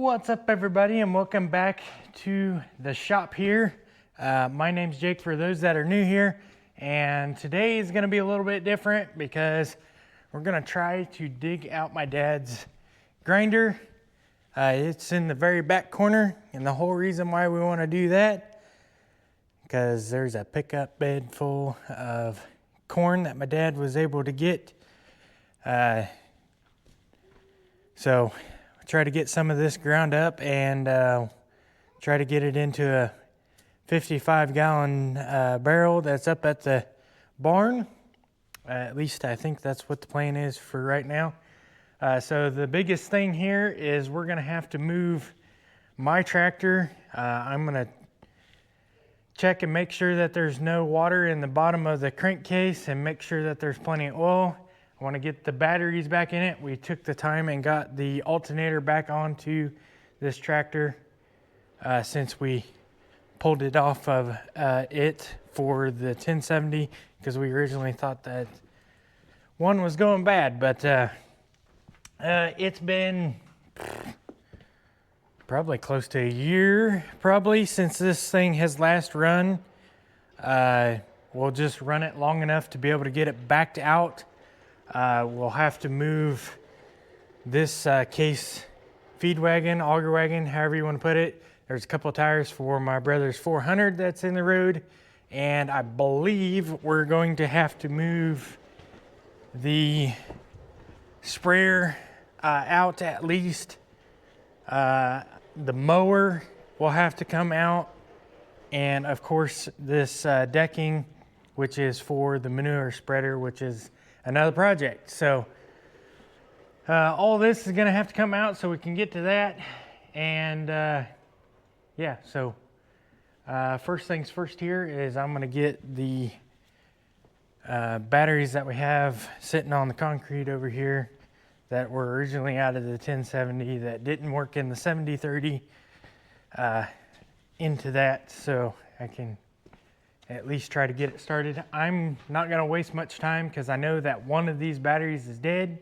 What's up, everybody, and welcome back to the shop here. My name's Jake for those that are new here, and today is going to be a little bit different because we're going to try to dig out my dad's grinder. It's in the very back corner, and the whole reason why we want to do that because there's a pickup bed full of corn that my dad was able to get. So try to get some of this ground up and try to get it into a 55-gallon barrel that's up at the barn. At least I think that's what the plan is for right now. So the biggest thing here is we're going to have to move my tractor. I'm going to check and make sure that there's no water in the bottom of the crankcase and make sure that there's plenty of oil. I want to get the batteries back in it. We took the time and got the alternator back onto this tractor since we pulled it off of it for the 1070 because we originally thought that one was going bad, but it's been probably close to a year since this thing has last run. We'll just run it long enough to be able to get it backed out. We'll have to move this case feed wagon, auger wagon, however you want to put it. There's a couple of tires for my brother's 400 that's in the road, and I believe we're going to have to move the sprayer out at least. The mower will have to come out, and of course this decking, which is for the manure spreader, which is another project. So all this is going to have to come out so we can get to that. And yeah, so first things first here is I'm going to get the batteries that we have sitting on the concrete over here that were originally out of the 1070 that didn't work in the 7030 into that, so I can at least try to get it started. I'm not going to waste much time because I know that one of these batteries is dead,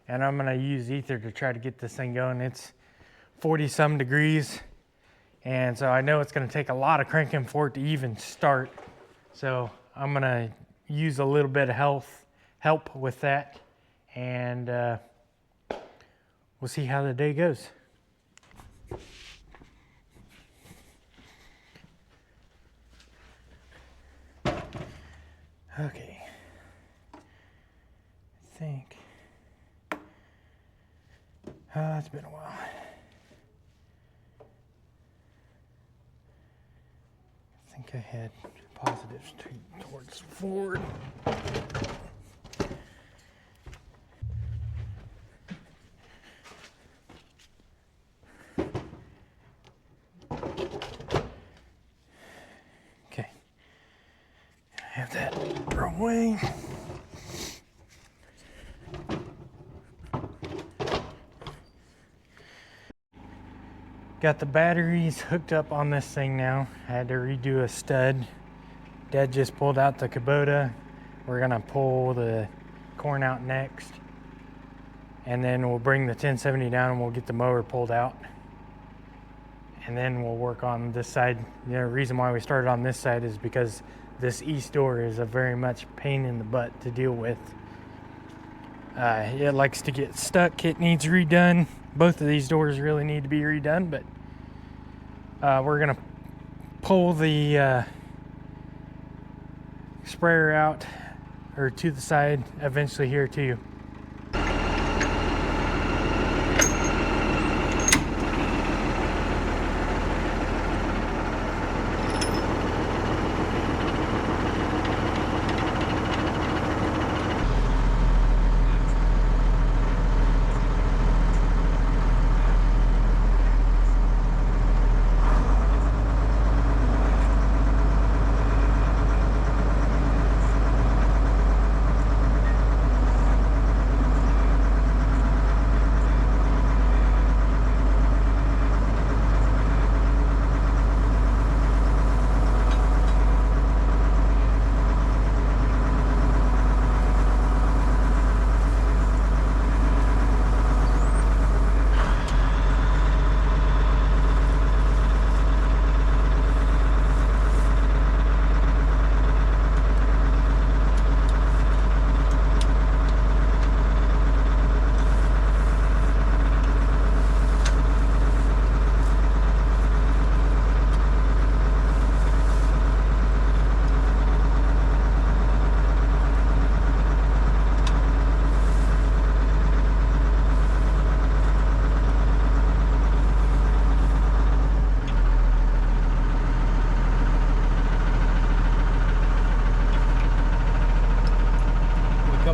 and I'm going to use ether to try to get this thing going. It's 40 some degrees, and so I know it's going to take a lot of cranking for it to even start. So I'm going to use a little bit of help with that, and we'll see how the day goes. Okay, I think, it's been a while. I think I had positives towards forward. Okay, have that wrong way. Got the batteries hooked up on this thing now. I had to redo a stud. Dad just pulled out the Kubota. We're gonna pull the corn out next, and then we'll bring the 1070 down and we'll get the mower pulled out, and then we'll work on this side. The reason why we started on this side is because this east door is a very much pain in the butt to deal with. It likes to get stuck. It needs redone. Both of these doors really need to be redone, but we're gonna pull the sprayer out or to the side eventually here too.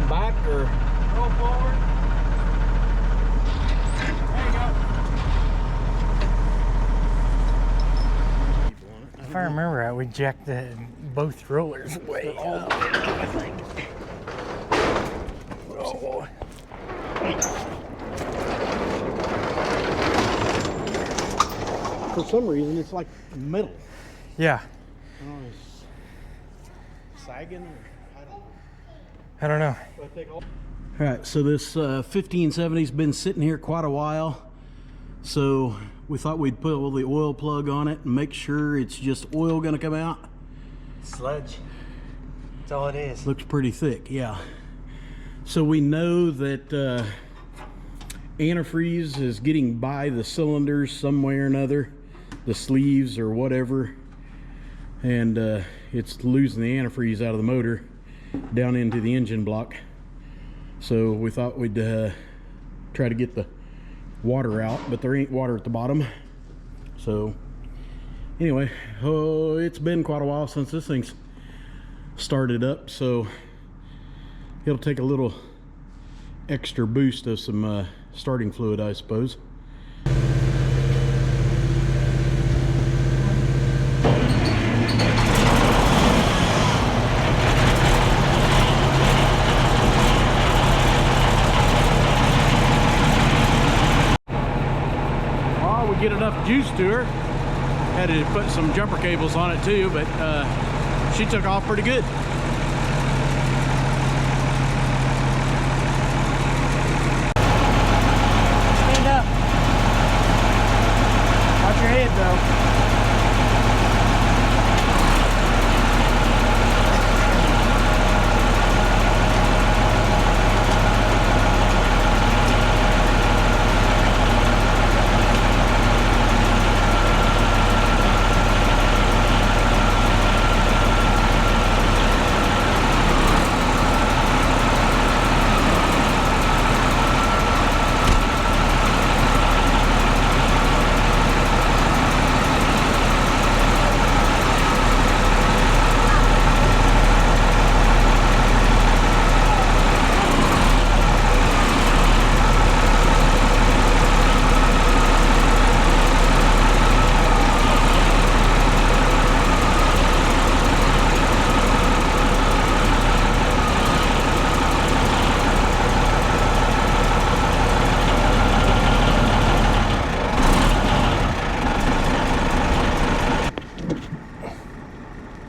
back or? Roll forward. There you go. If I remember right, we jacked both rollers way up, I think. Oh. For some reason, it's like metal. Yeah. I don't know, it's sagging or I don't know. all right, so this 1570's been sitting here quite a while. So we thought we'd put the oil plug on it and make sure it's just oil gonna come out. Sludge. That's all it is. Looks pretty thick, yeah. So we know that antifreeze is getting by the cylinders some way or another, the sleeves or whatever, and it's losing the antifreeze out of the motor down into the engine block. So we thought we'd try to get the water out, but there ain't water at the bottom. So anyway, it's been quite a while since this thing's started up, so it'll take a little extra boost of some starting fluid, I suppose. Get enough juice to her. Had to put some jumper cables on it too, but she took off pretty good. Stand up. Watch your head though.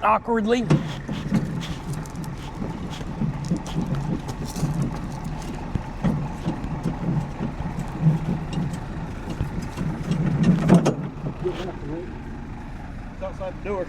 Awkwardly. It's outside the door.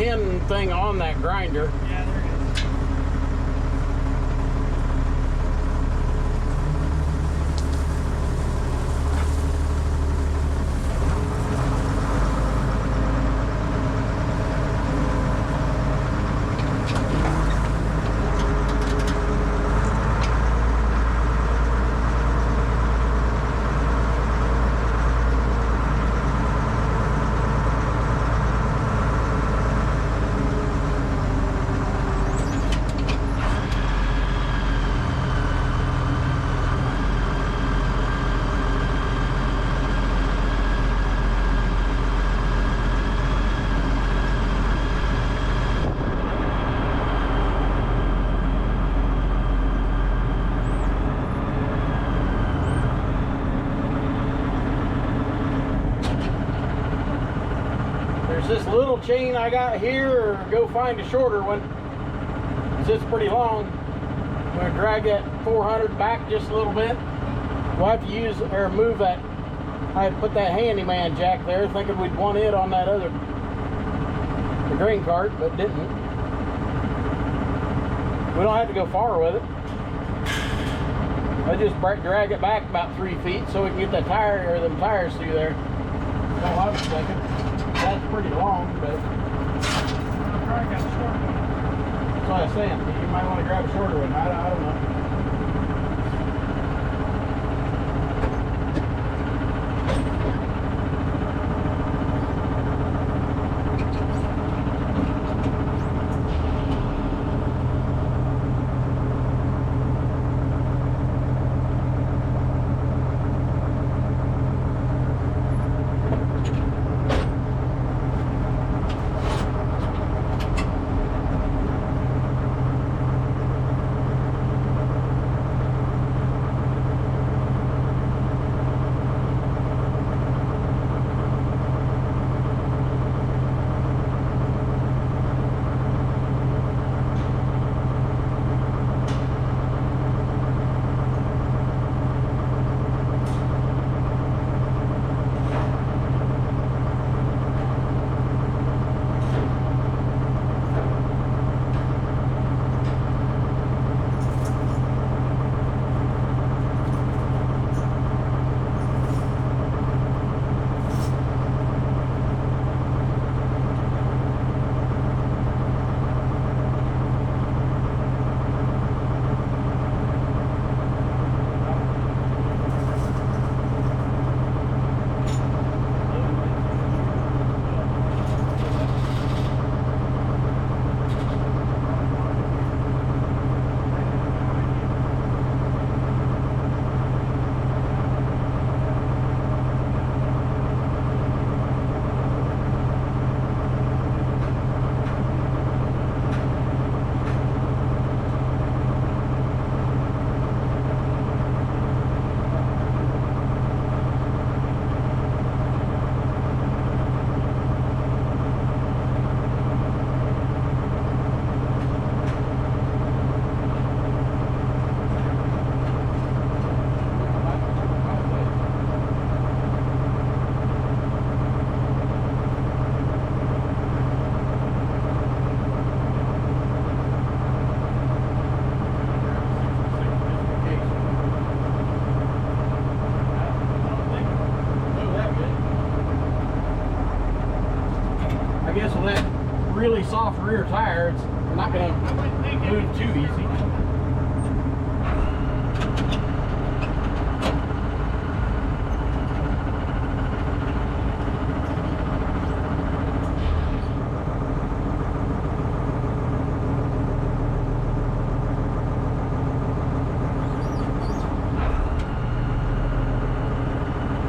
pin thing on that grinder. Yeah, there it is. This little chain I got here, or go find a shorter one, 'cause it's pretty long. I'm going to drag that 400 back just a little bit. We'll have to use or move that. I had put that handyman jack there thinking we'd want it on that other the grain cart, but didn't. We don't have to go far with it. I just drag it back about 3 feet so we can get that tire or them tires through there. That's all I was thinking. That's pretty long, but I probably got a short one. that's what I was saying. You might want to grab a shorter one. I don't know. I guess with that really soft rear tire, it's not going to move too easy.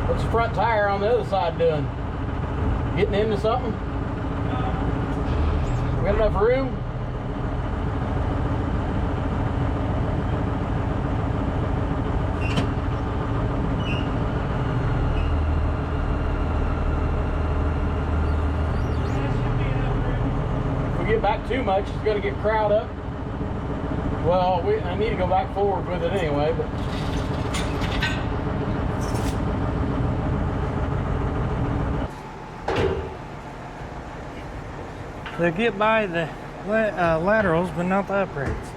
What's the front tire on the other side doing? Getting into something? We got enough room? If we get back too much, it's going to get crowded up. Well, I need to go back forward with it anyway, but They'll get by the laterals, but not the uprights.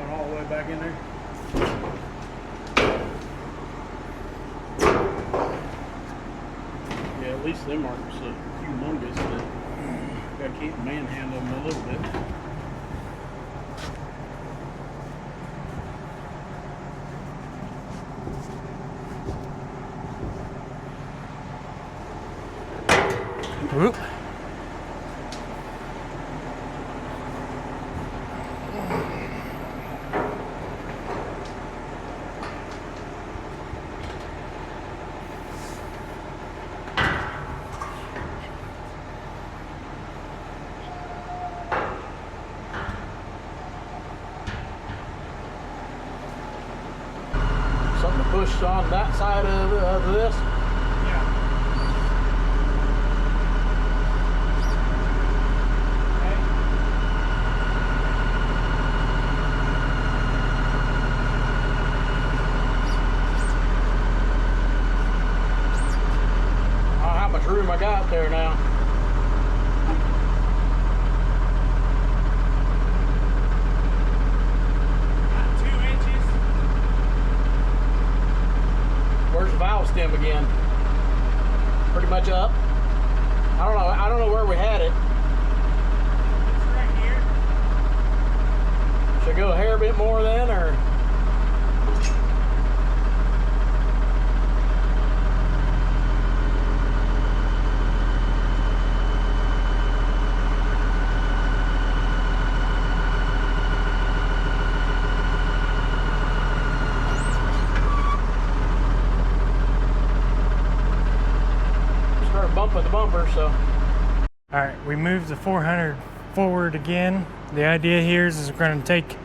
All the way back in there. Yeah, at least them aren't so humongous that gotta keep manhandling them a little bit. Whoop. Something to push on that side of this. Room I got there now. About 2 inches. Where's the valve stem again? Pretty much up. I don't know where we had it. It's right here. Should I go a hair bit more then, or? Bumping the bumper, so. All right, we moved the 400 forward again. The idea here is we're going to take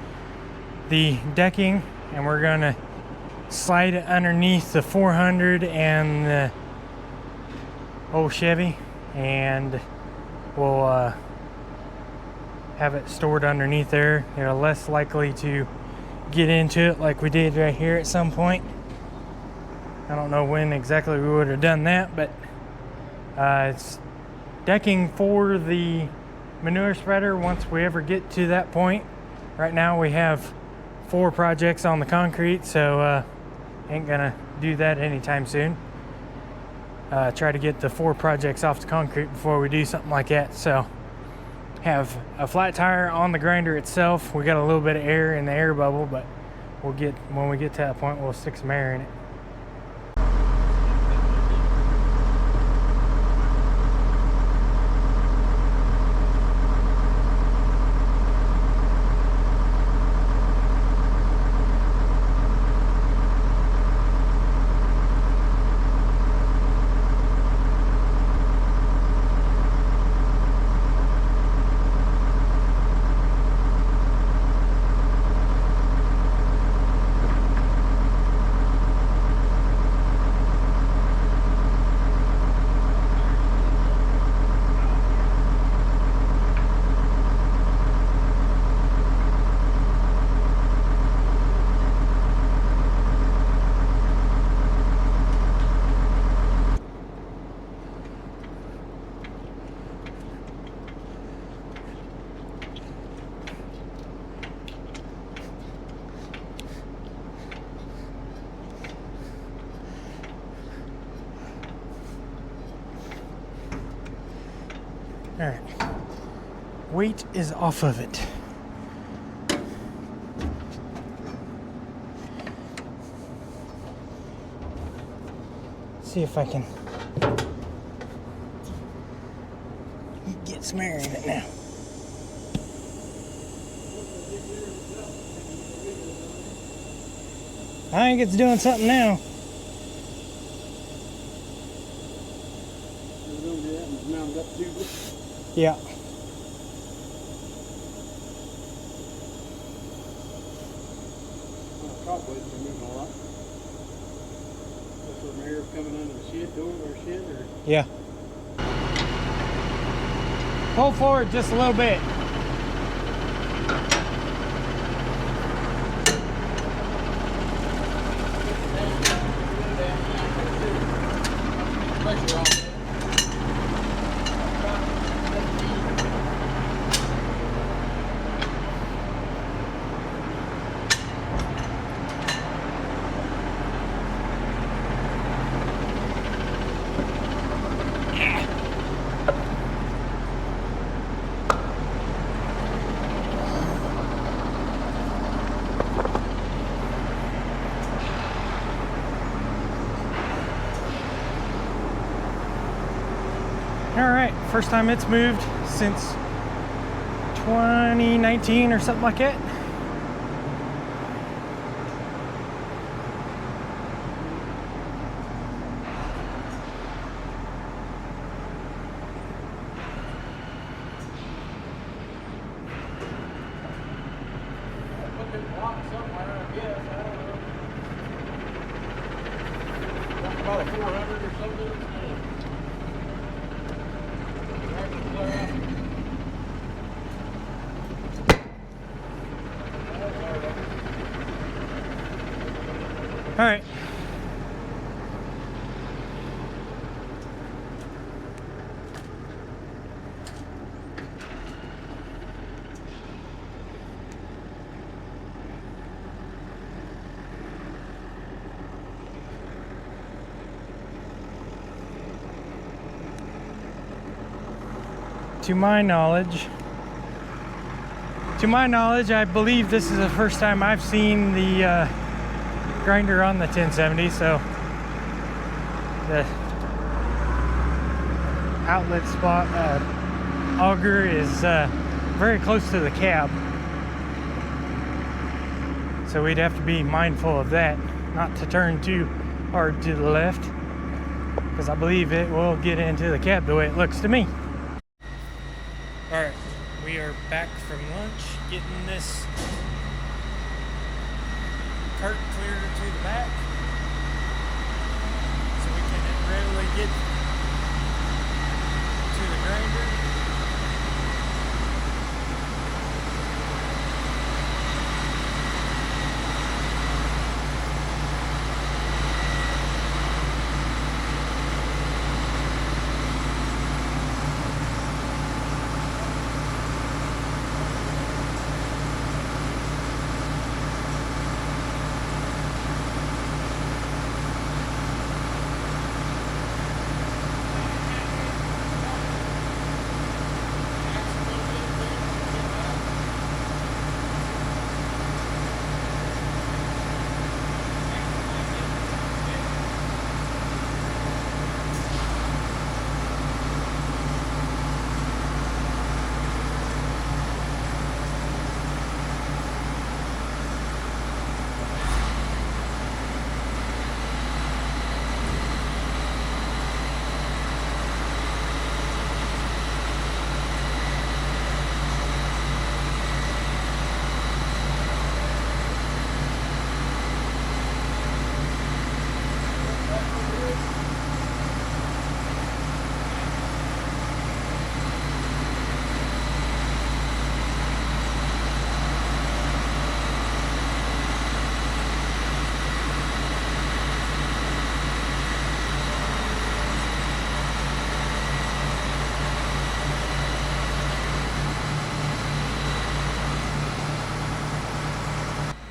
the decking and we're going to slide it underneath the 400 and the old Chevy, and we'll have it stored underneath there. You're less likely to get into it like we did right here at some point. I don't know when exactly we would have done that, but it's decking for the manure spreader once we ever get to that point. Right now we have 4 projects on the concrete, so ain't gonna do that anytime soon. Try to get the 4 projects off the concrete before we do something like that. So have a flat tire on the grinder itself. We got a little bit of air in the air bubble, but when we get to that point, we'll stick some air in it. All right, weight is off of it. see if I can get some air in it now. I think it's doing something now. Yeah. Yeah. Pull forward just a little bit. All right, first time it's moved since 2019 or something like that. About a 400 or something. All right. To my knowledge, I believe this is the first time I've seen the grinder on the 1070, so the outlet spot auger is very close to the cab, so we'd have to be mindful of that, not to turn too hard to the left, because I believe it will get into the cab the way it looks to me. All right, we are back from lunch, getting this cart clear to the back so we can readily get to the grinder.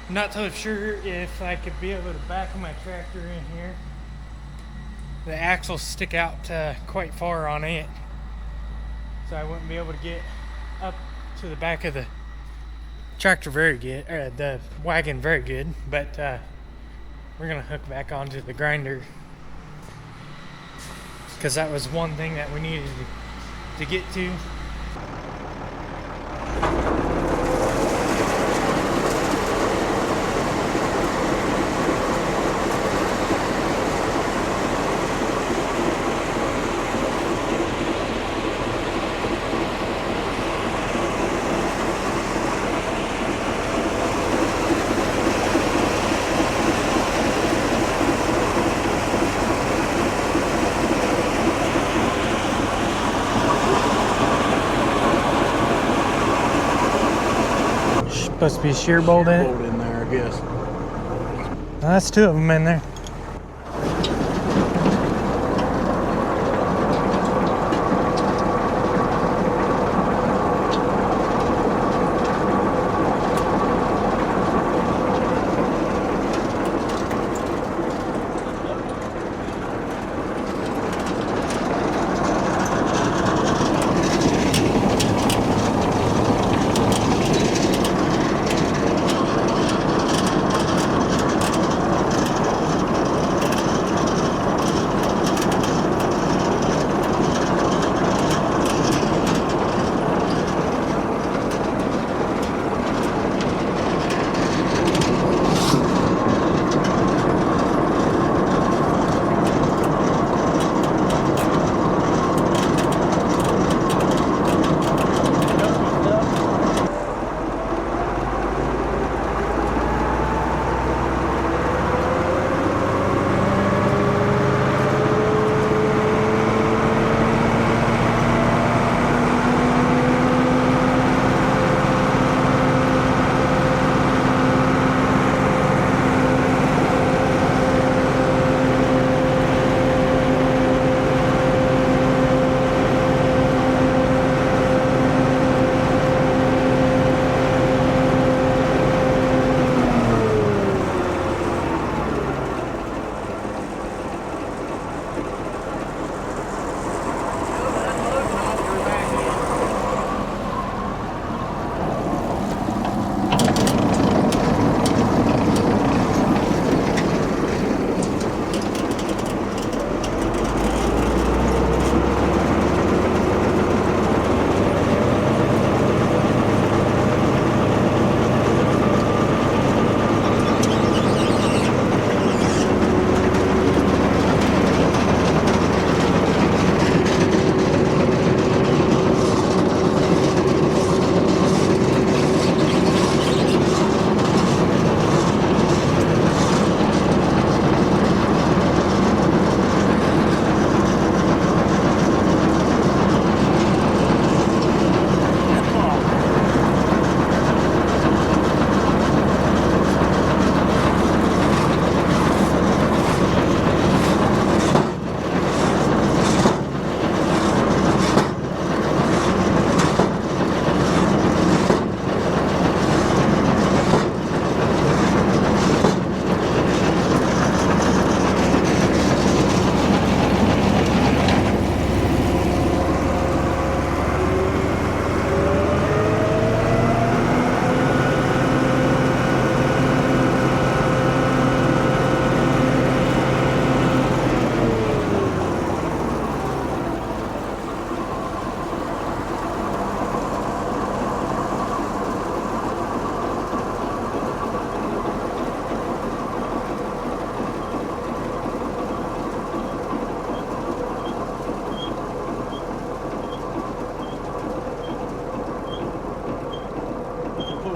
Not so sure if I could be able to back my tractor in here. The axles stick out quite far on it, so I wouldn't be able to get up to the back of the tractor very good, or the wagon very good, but we're gonna hook back onto the grinder because that was one thing that we needed to get to. Supposed to be a shear bolt in it. Bolt in there, I guess. That's two of them in there.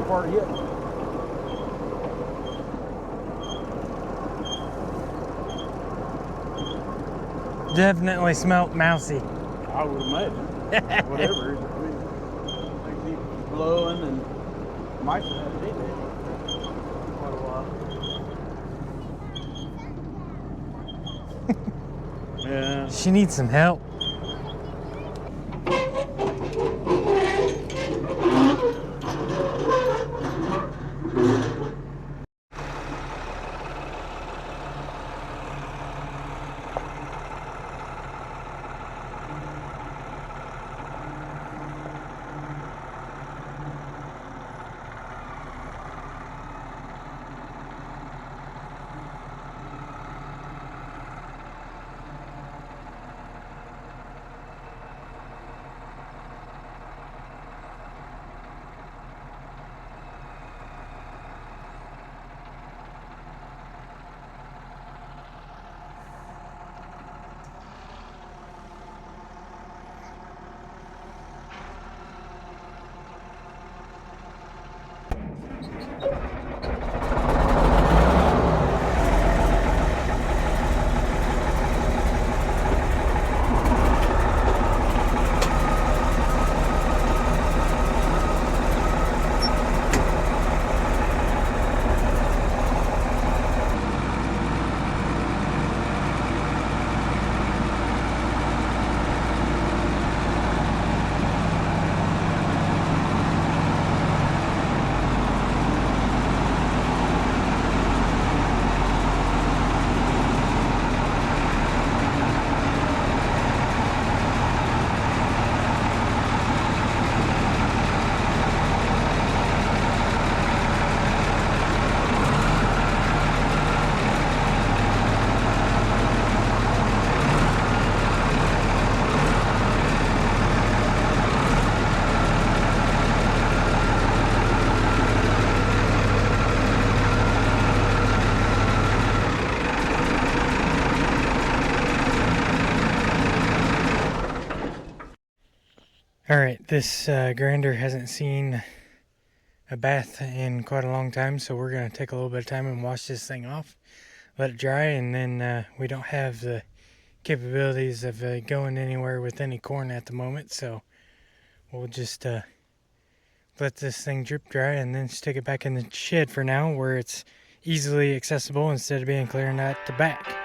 Part yet. Definitely smelt mousy. I would imagine. Whatever. I mean, they keep blowing and mice have had to eat it quite a while. Yeah. She needs some help. Alright, this grinder hasn't seen a bath in quite a long time, so we're going to take a little bit of time and wash this thing off, let it dry, and then we don't have the capabilities of going anywhere with any corn at the moment, so we'll just let this thing drip dry and then stick it back in the shed for now, where it's easily accessible instead of being clearing out the back.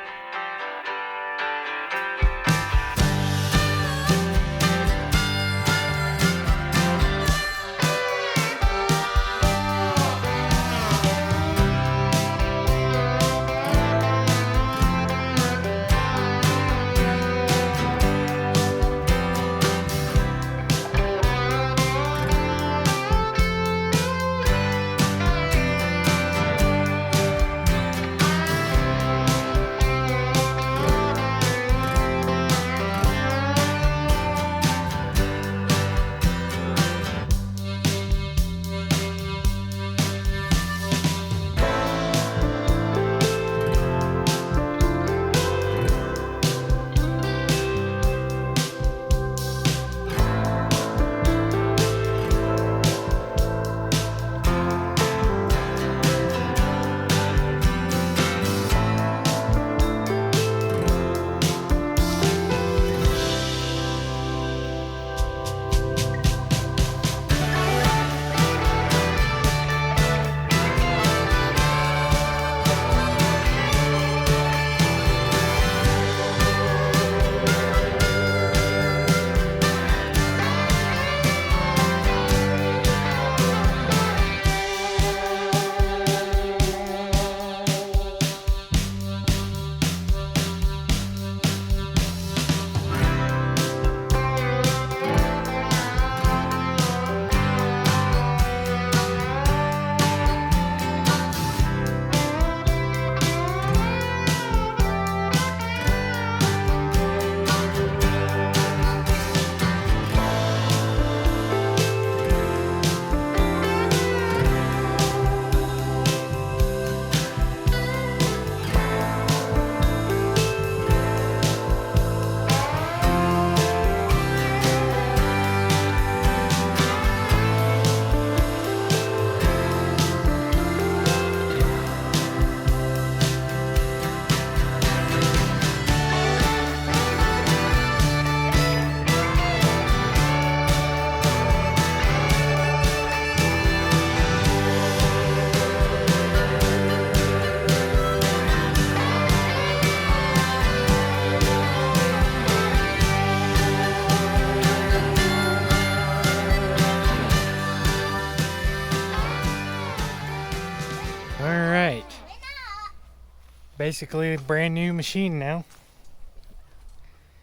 Basically a brand new machine now.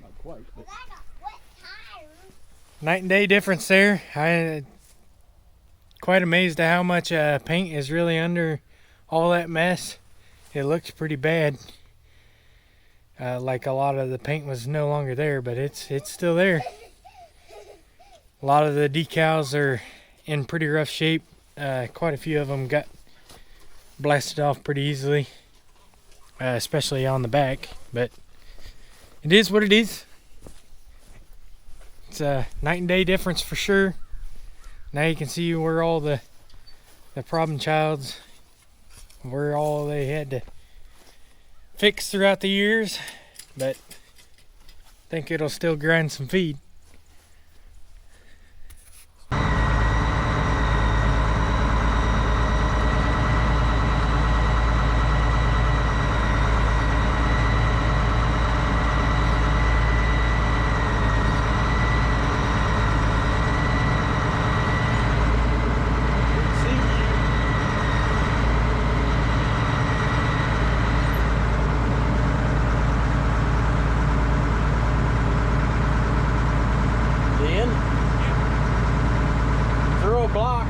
Not quite, but Night and day difference there. I quite amazed at how much paint is really under all that mess. It looks pretty bad. Like a lot of the paint was no longer there, but it's still there. A lot of the decals are in pretty rough shape. Quite a few of them got blasted off pretty easily. Especially on the back, but it is what it is. It's a night and day difference for sure. Now you can see where all the problem childs, where all they had to fix throughout the years, but I think it'll still grind some feed.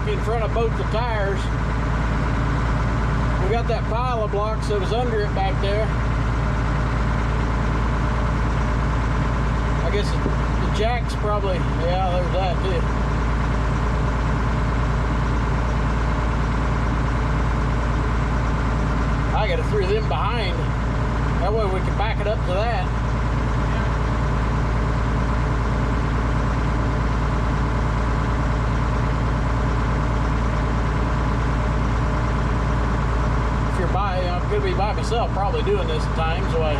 In front of both the tires. We got that pile of blocks that was under it back there. I guess the jack's probably, yeah, there's that too. I gotta throw them behind. That way we can back it up to that. Could be by myself probably doing this at times. So I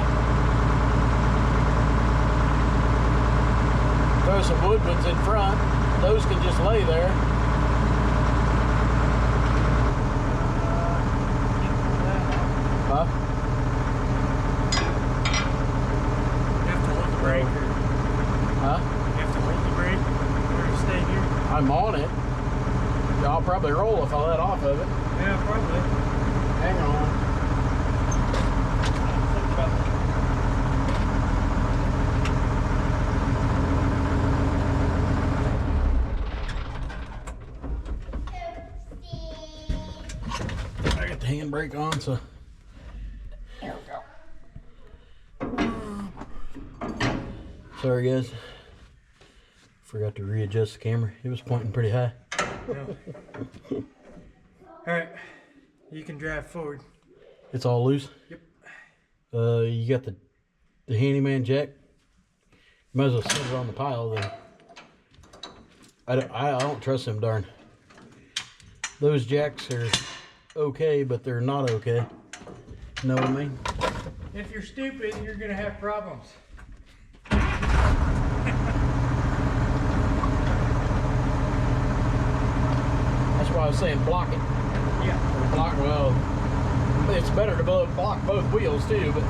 throw some woodwinds in front. Those can just lay there. Huh? You have to hold the brake. Huh? You have to hold the brake or stay here. I'm on it. I'll probably roll if I let off of it. Yeah, probably. Hang on. I got the handbrake on, so. There we go. Sorry, guys. Forgot to readjust the camera. It was pointing pretty high. No. All right, you can drive forward. It's all loose? Yep. You got the handyman jack? Might as well set it on the pile then. I don't trust them darn. Those jacks are okay, but they're not okay. Know what I mean? If you're stupid, you're gonna have problems. That's why I was saying block it. Yeah. Or block, well, it's better to block both wheels too, but.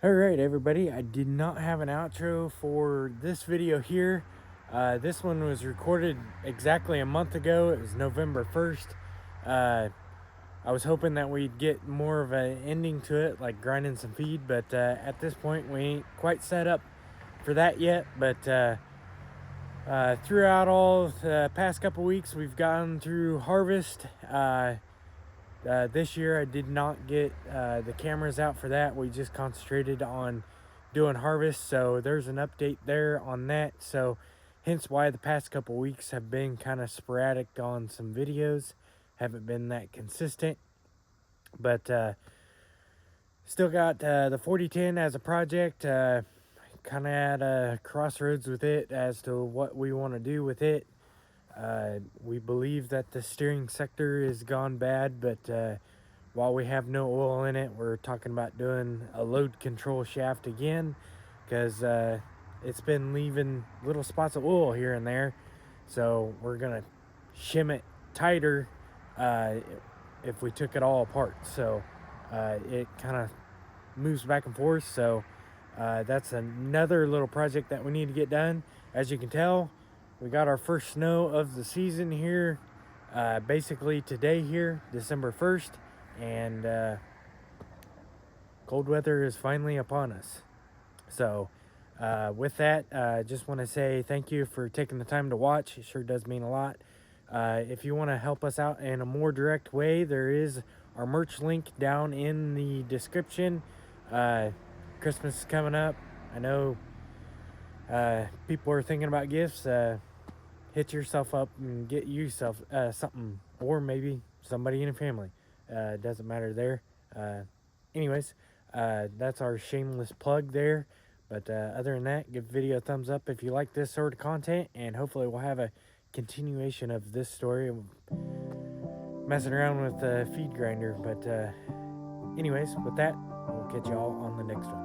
All right, everybody, I did not have an outro for this video here. This one was recorded exactly a month ago. It was November 1st. I was hoping that we'd get more of an ending to it, like grinding some feed, but at this point we ain't quite set up for that yet. But throughout all the past couple weeks, we've gone through harvest. This year I did not get the cameras out for that. We just concentrated on doing harvest, so there's an update there on that. So hence why the past couple weeks have been kind of sporadic on some videos. Haven't been that consistent, but still got the 4010 as a project. Kind of at a crossroads with it as to what we want to do with it. We believe that the steering sector is gone bad, but while we have no oil in it, we're talking about doing a load control shaft again, because it's been leaving little spots of oil here and there. So we're gonna shim it tighter if we took it all apart. So it kind of moves back and forth. So that's another little project that we need to get done. As you can tell, we got our first snow of the season here, basically today here, December 1st, and cold weather is finally upon us. So with that, just want to say thank you for taking the time to watch. It sure does mean a lot. If you want to help us out in a more direct way, there is our merch link down in the description. Christmas is coming up. I know people are thinking about gifts. Hit yourself up and get yourself something, or maybe somebody in your family. Doesn't matter there. Anyways, that's our shameless plug there. But other than that, give the video a thumbs up if you like this sort of content, and hopefully we'll have a continuation of this story of messing around with the feed grinder. But anyways, with that, we'll catch y'all on the next one.